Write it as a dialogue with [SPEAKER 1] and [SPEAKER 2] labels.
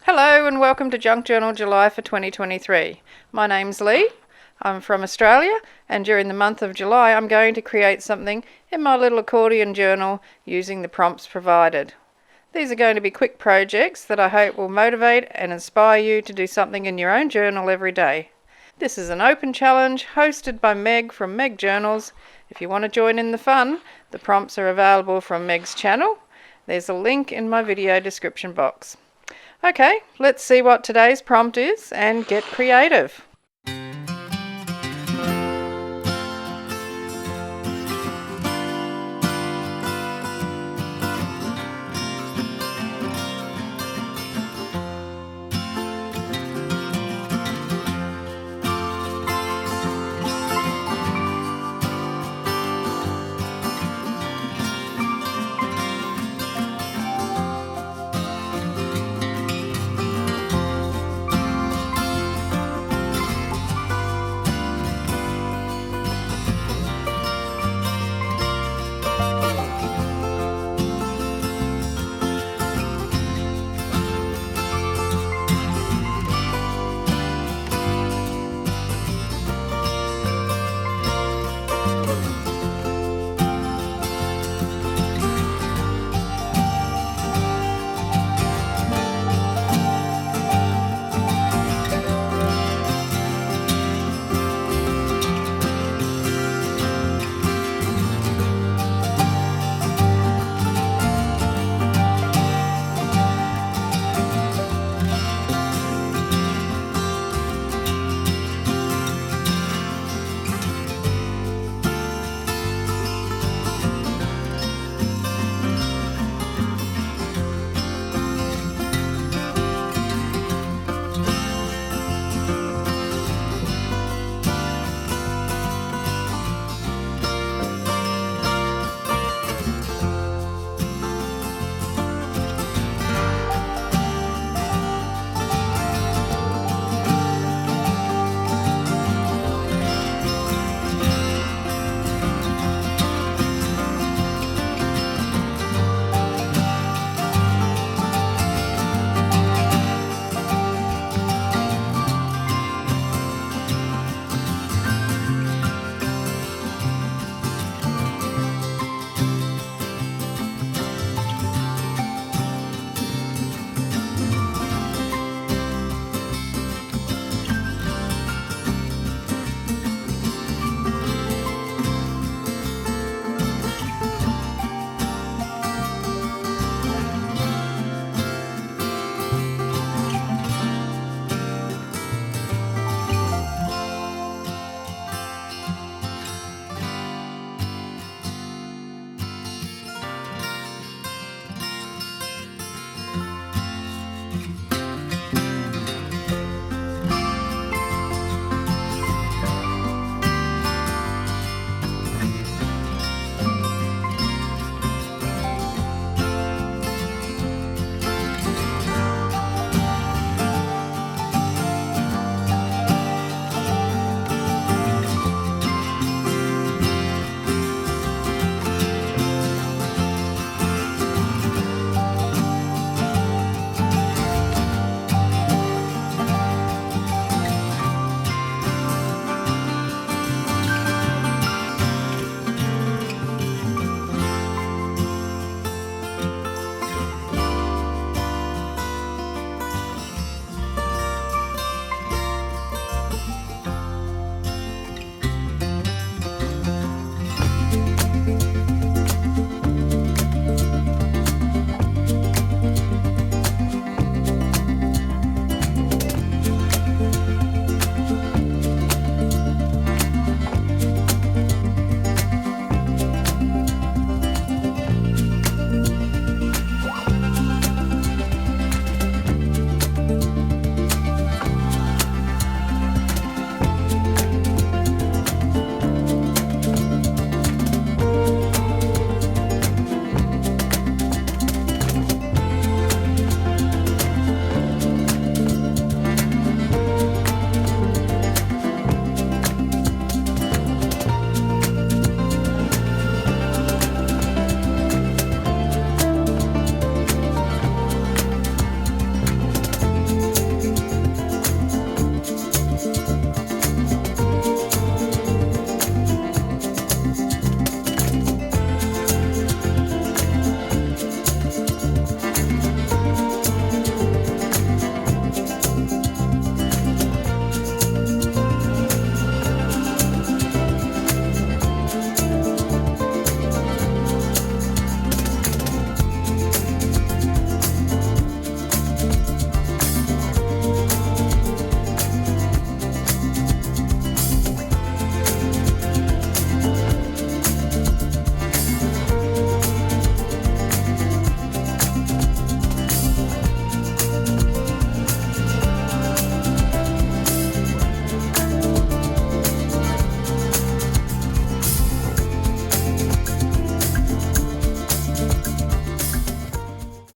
[SPEAKER 1] Hello and welcome to Junk Journal July for 2023. My name's Leigh. I'm from Australia, and during the month of July I'm going to create something in my little accordion journal using the prompts provided. These are going to be quick projects that I hope will motivate and inspire you to do something in your own journal every day. This is an open challenge hosted by Meg from Meg Journals. If you want to join in the fun, the prompts are available from Meg's channel. There's a link in my video description box. Okay, let's see what today's prompt is and get creative.